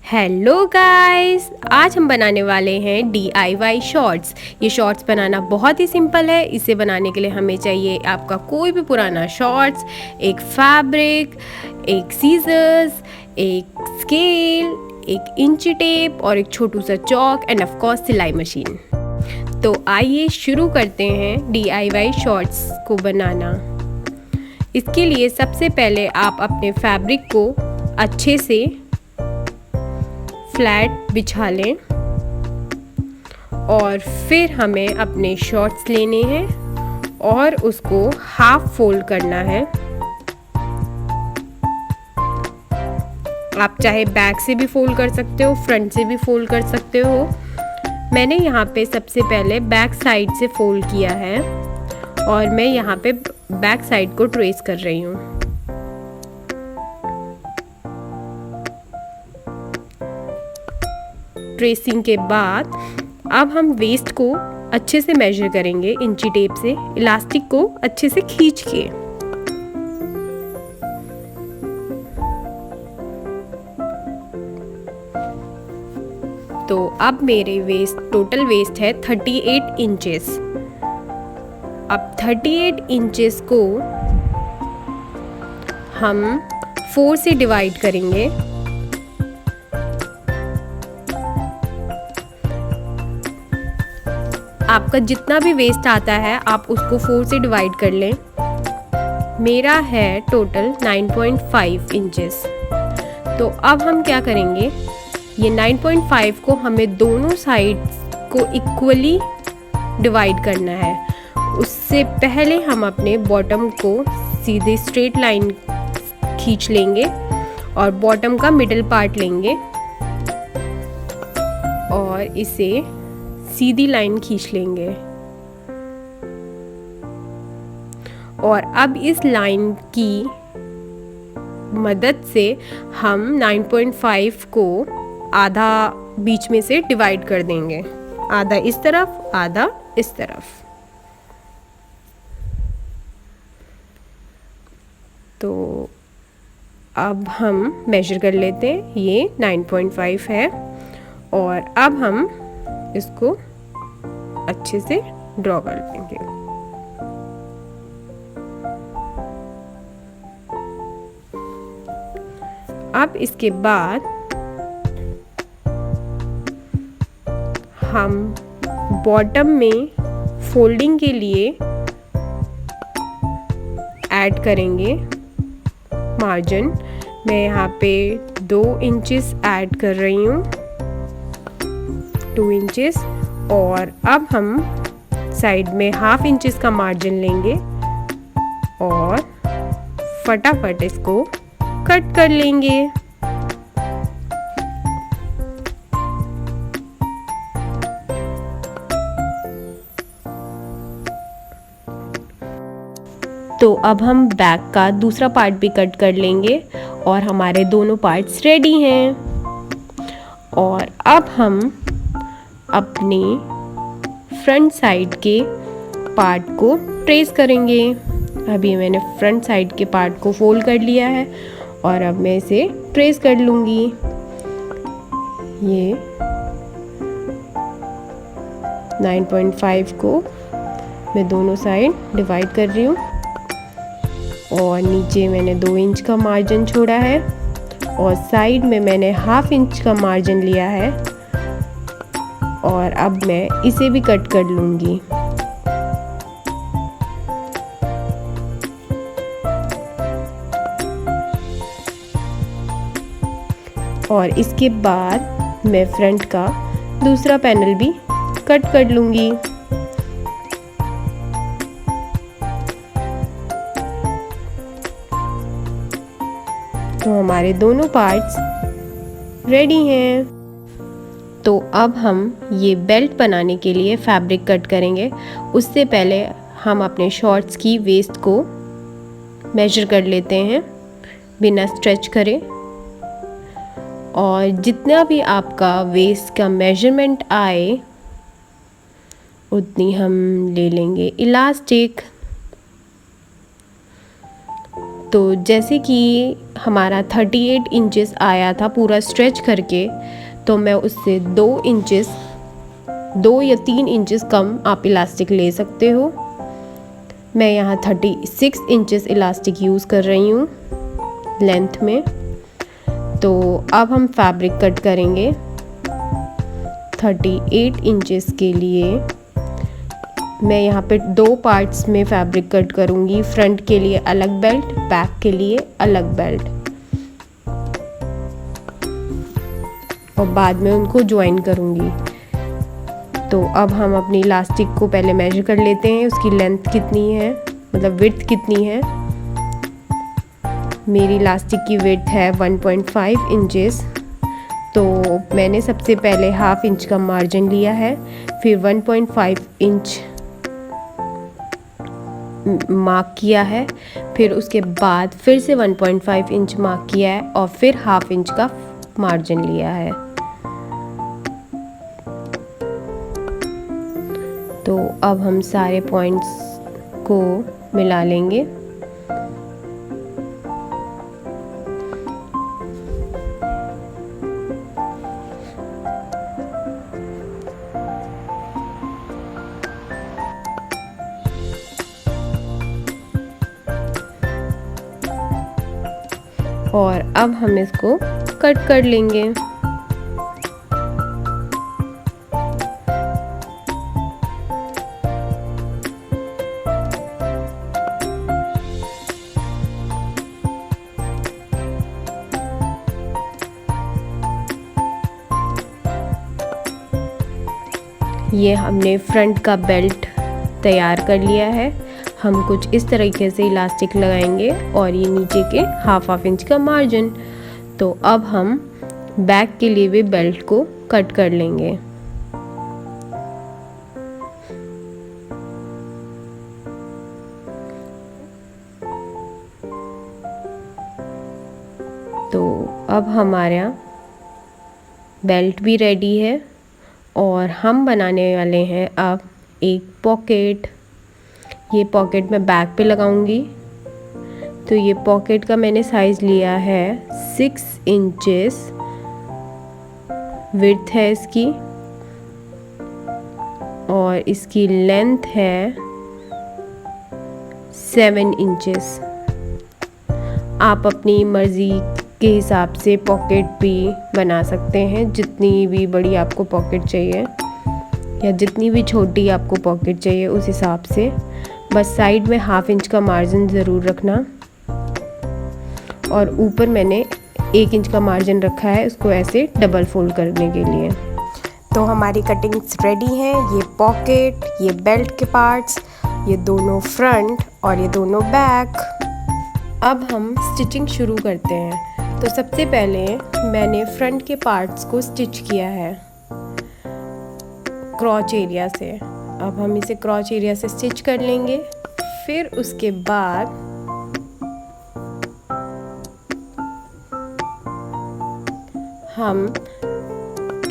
Hello guys, आज हम बनाने वाले हैं DIY शॉर्ट्स। ये शॉर्ट्स बनाना बहुत ही सिंपल है। इसे बनाने के लिए हमें चाहिए आपका कोई भी पुराना शॉर्ट्स, एक फैब्रिक, एक सीजर्स, एक स्केल, एक इंची टेप और एक छोटू सा चौक एंड ऑफ कोर्स सिलाई मशीन। तो आइए शुरू करते हैं DIY शॉर्ट्स को बनाना। इसके लिए सबसे पहले आप अपने फैब्रिक को अच्छे से फ्लैट बिछा लें और फिर हमें अपने शॉर्ट्स लेने हैं और उसको हाफ फोल्ड करना है। आप चाहे बैक से भी फोल्ड कर सकते हो, फ्रंट से भी फोल्ड कर सकते हो। मैंने यहाँ पे सबसे पहले बैक साइड से फोल्ड किया है और मैं यहाँ पे बैक साइड को ट्रेस कर रही हूँ। ट्रेसिंग के बाद अब हम वेस्ट को अच्छे से मेजर करेंगे इंची टेप से, इलास्टिक को अच्छे से खींच के। तो अब मेरे टोटल वेस्ट है 38 इंचेस। अब 38 इंचेस को हम 4 से डिवाइड करेंगे। आपका जितना भी वेस्ट आता है आप उसको 4 से डिवाइड कर लें। मेरा है टोटल 9.5 इंचेस। तो अब हम क्या करेंगे, ये 9.5 को हमें दोनों साइड्स को इक्वली डिवाइड करना है। उससे पहले हम अपने बॉटम को सीधे स्ट्रेट लाइन खींच लेंगे और बॉटम का मिडिल पार्ट लेंगे और इसे सीधी लाइन खींच लेंगे। और अब इस लाइन की मदद से हम 9.5 को आधा बीच में से डिवाइड कर देंगे, आधा इस तरफ आधा इस तरफ। तो अब हम मेजर कर लेते हैं, ये 9.5 है और अब हम इसको अच्छे से ड्रॉ कर लेंगे। अब इसके बाद हम बॉटम में फोल्डिंग के लिए ऐड करेंगे मार्जिन। मैं यहाँ पे 2 इंचेस ऐड कर रही हूँ, 2 इंचेस। और अब हम साइड में ½ इंचेस का मार्जिन लेंगे और फटाफट इसको कट कर लेंगे। तो अब हम बैक का दूसरा पार्ट भी कट कर लेंगे और हमारे दोनों पार्ट्स रेडी हैं। और अब हम अपने फ्रंट साइड के पार्ट को ट्रेस करेंगे। अभी मैंने फ्रंट साइड के पार्ट को फोल्ड कर लिया है और अब मैं इसे ट्रेस कर लूँगी। ये 9.5 को मैं दोनों साइड डिवाइड कर रही हूँ और नीचे मैंने 2 इंच का मार्जिन छोड़ा है और साइड में मैंने ½ इंच का मार्जिन लिया है और अब मैं इसे भी कट कर लूँगी। और इसके बाद मैं फ्रंट का दूसरा पैनल भी कट कर लूँगी। तो हमारे दोनों पार्ट्स रेडी हैं। तो अब हम ये बेल्ट बनाने के लिए फैब्रिक कट करेंगे। उससे पहले हम अपने शॉर्ट्स की वेस्ट को मेजर कर लेते हैं बिना स्ट्रेच करे। और जितना भी आपका वेस्ट का मेजरमेंट आए उतनी हम ले लेंगे इलास्टिक तो जैसे कि हमारा 38 इंचेस आया था पूरा स्ट्रेच करके, तो मैं उससे 2 या 3 इंचेस कम आप इलास्टिक ले सकते हो। मैं यहाँ 36 इंचेस इलास्टिक यूज़ कर रही हूँ लेंथ में। तो अब हम फैब्रिक कट करेंगे 38 इंचेस के लिए। मैं यहाँ पे 2 पार्ट्स में फैब्रिक कट करूँगी, फ्रंट के लिए अलग बेल्ट, बैक के लिए अलग बेल्ट, और बाद में उनको ज्वाइन करूँगी। तो अब हम अपनी इलास्टिक को पहले मेजर कर लेते हैं, उसकी लेंथ कितनी है, मतलब विड्थ कितनी है। मेरी इलास्टिक की विड्थ है 1.5 इंचेस। तो मैंने सबसे पहले हाफ इंच का मार्जिन लिया है, फिर 1.5 इंच मार्क किया है, फिर उसके बाद फिर से 1.5 इंच मार्क किया है, और फिर हाफ इंच का मार्जिन लिया है। तो अब हम सारे पॉइंट्स को मिला लेंगे। और अब हम इसको कट कर लेंगे। ये हमने फ्रंट का बेल्ट तैयार कर लिया है। हम कुछ इस तरीके से इलास्टिक लगाएंगे और ये नीचे के हाफ इंच का मार्जिन। तो अब हम बैक के लिए भी बेल्ट को कट कर लेंगे। तो अब हमारा बेल्ट भी रेडी है और हम बनाने वाले हैं अब एक पॉकेट। ये पॉकेट मैं बैक पे लगाऊंगी। तो ये पॉकेट का मैंने साइज़ लिया है 6 इंचेस विड्थ है इसकी, और इसकी लेंथ है 7 इंचेस। आप अपनी मर्ज़ी के हिसाब से पॉकेट भी बना सकते हैं, जितनी भी बड़ी आपको पॉकेट चाहिए या जितनी भी छोटी आपको पॉकेट चाहिए उस हिसाब से। बस साइड में हाफ इंच का मार्जिन ज़रूर रखना, और ऊपर मैंने 1 इंच का मार्जिन रखा है उसको ऐसे डबल फोल्ड करने के लिए। तो हमारी कटिंग्स रेडी हैं। ये पॉकेट, ये बेल्ट के पार्ट्स, ये दोनों फ्रंट और ये दोनों बैक। अब हम स्टिचिंग शुरू करते हैं। तो सबसे पहले मैंने फ्रंट के पार्ट्स को स्टिच किया है क्रॉच एरिया से। अब हम इसे क्रॉच एरिया से स्टिच कर लेंगे। फिर उसके बाद हम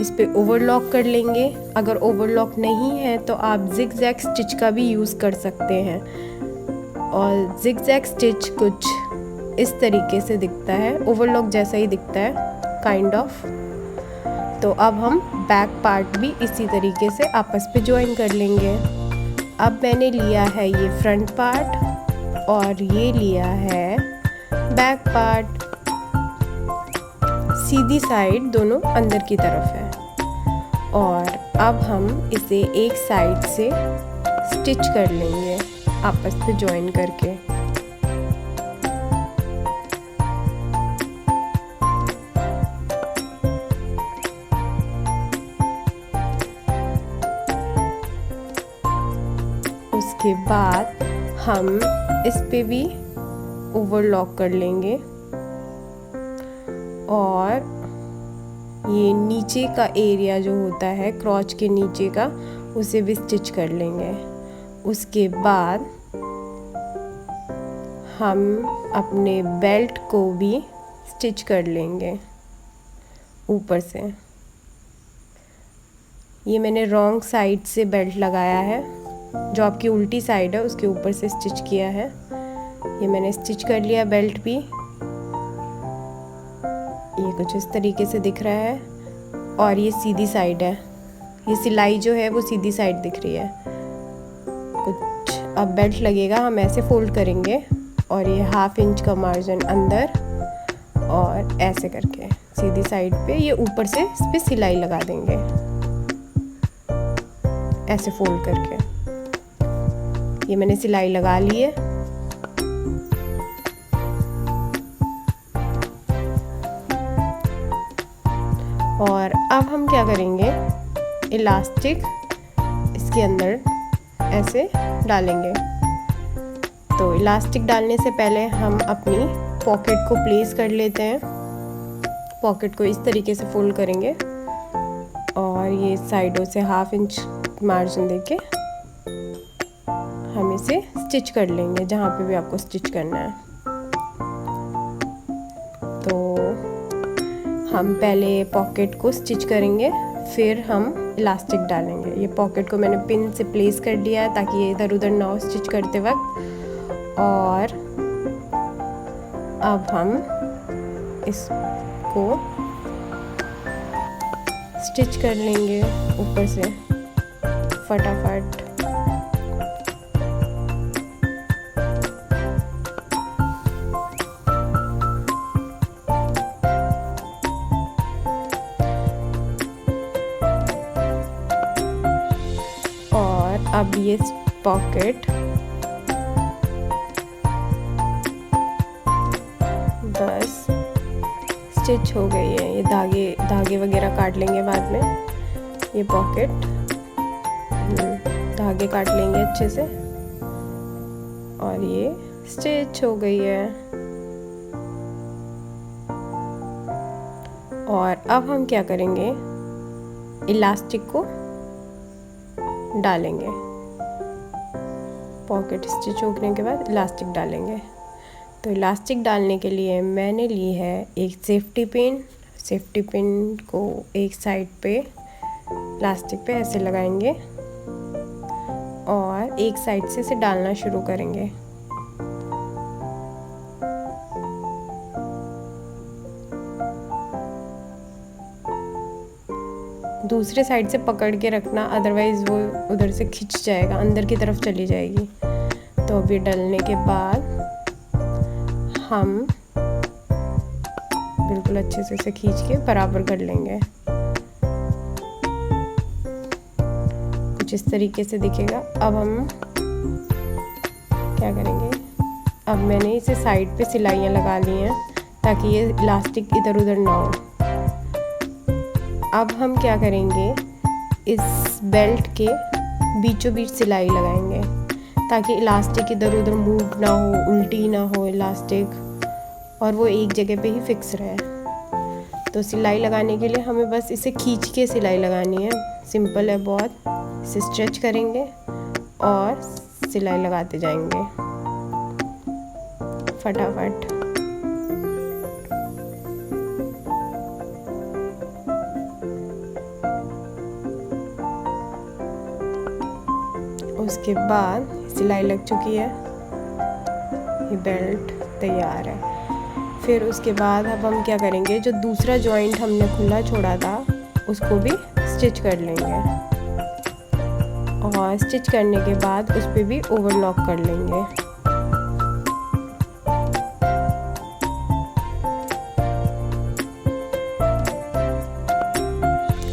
इस पे ओवरलॉक कर लेंगे। अगर ओवरलॉक नहीं है तो आप जिगजैग स्टिच का भी यूज़ कर सकते हैं, और जिगजैग स्टिच कुछ इस तरीके से दिखता है, ओवरलॉक जैसा ही दिखता है काइंड ऑफ। तो अब हम बैक पार्ट भी इसी तरीके से आपस पे ज्वाइन कर लेंगे। अब मैंने लिया है ये फ्रंट पार्ट और ये लिया है बैक पार्ट। सीधी साइड दोनों अंदर की तरफ है, और अब हम इसे एक साइड से स्टिच कर लेंगे आपस पे ज्वाइन करके। उसके बाद हम इस पे भी ओवरलॉक कर लेंगे, और ये नीचे का एरिया जो होता है क्रॉच के नीचे का, उसे भी स्टिच कर लेंगे। उसके बाद हम अपने बेल्ट को भी स्टिच कर लेंगे ऊपर से। ये मैंने रॉन्ग साइड से बेल्ट लगाया है, जो आपकी उल्टी साइड है उसके ऊपर से स्टिच किया है। ये मैंने स्टिच कर लिया बेल्ट भी। ये कुछ इस तरीके से दिख रहा है और ये सीधी साइड है, ये सिलाई जो है वो सीधी साइड दिख रही है कुछ। अब बेल्ट लगेगा, हम ऐसे फोल्ड करेंगे और ये 1/2 इंच का मार्जिन अंदर और ऐसे करके सीधी साइड पे ये ऊपर से इस पे सिलाई लगा देंगे ऐसे फोल्ड करके। ये मैंने सिलाई लगा ली है। और अब हम क्या करेंगे, इलास्टिक इसके अंदर ऐसे डालेंगे। तो इलास्टिक डालने से पहले हम अपनी पॉकेट को प्लेस कर लेते हैं। पॉकेट को इस तरीके से फोल्ड करेंगे और ये साइडों से 1/2 इंच मार्जिन देके हम इसे स्टिच कर लेंगे जहाँ पे भी आपको स्टिच करना है। तो हम पहले पॉकेट को स्टिच करेंगे, फिर हम इलास्टिक डालेंगे। ये पॉकेट को मैंने पिन से प्लेस कर दिया है ताकि ये इधर उधर ना हो स्टिच करते वक्त। और अब हम इसको स्टिच कर लेंगे ऊपर से फटाफट। अब ये पॉकेट बस स्टिच हो गई है। ये धागे वगैरह काट लेंगे बाद में। ये पॉकेट धागे काट लेंगे अच्छे से और ये स्टिच हो गई है। और अब हम क्या करेंगे, इलास्टिक को डालेंगे। पॉकेट स्टिच होने के बाद इलास्टिक डालेंगे। तो इलास्टिक डालने के लिए मैंने ली है एक सेफ्टी पिन। सेफ्टी पिन को एक साइड पे इलास्टिक पे ऐसे लगाएंगे और एक साइड से इसे डालना शुरू करेंगे। दूसरे साइड से पकड़ के रखना, अदरवाइज़ वो उधर से खिंच जाएगा, अंदर की तरफ चली जाएगी। तो अभी डालने के बाद हम बिल्कुल अच्छे से इसे खींच के बराबर कर लेंगे। कुछ इस तरीके से दिखेगा। अब हम क्या करेंगे, अब मैंने इसे साइड पे सिलाइयाँ लगा ली हैं ताकि ये इलास्टिक इधर उधर ना हो। अब हम क्या करेंगे, इस बेल्ट के बीचों बीच सिलाई लगाएंगे ताकि इलास्टिक इधर उधर मूव ना हो, उल्टी ना हो इलास्टिक, और वो एक जगह पे ही फिक्स रहे। तो सिलाई लगाने के लिए हमें बस इसे खींच के सिलाई लगानी है। सिंपल है बहुत। इसे स्ट्रेच करेंगे और सिलाई लगाते जाएंगे फटाफट। उसके बाद सिलाई लग चुकी है, ये बेल्ट तैयार है। फिर उसके बाद अब हम क्या करेंगे, जो दूसरा जॉइंट हमने खुला छोड़ा था उसको भी स्टिच कर लेंगे और स्टिच करने के बाद उस पर भी ओवरलॉक कर लेंगे।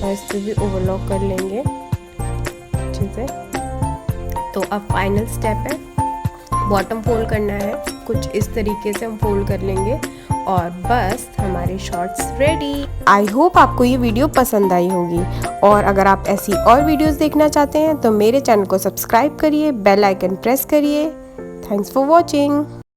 और इस पर भी ओवरलॉक कर लेंगे अच्छे से। तो अब फाइनल स्टेप है, बॉटम फोल्ड करना है। कुछ इस तरीके से हम फोल्ड कर लेंगे और बस हमारे शॉर्ट्स रेडी। आई होप आपको ये वीडियो पसंद आई होगी, और अगर आप ऐसी और वीडियोस देखना चाहते हैं तो मेरे चैनल को सब्सक्राइब करिए, बेल आइकन प्रेस करिए। Thanks for watching.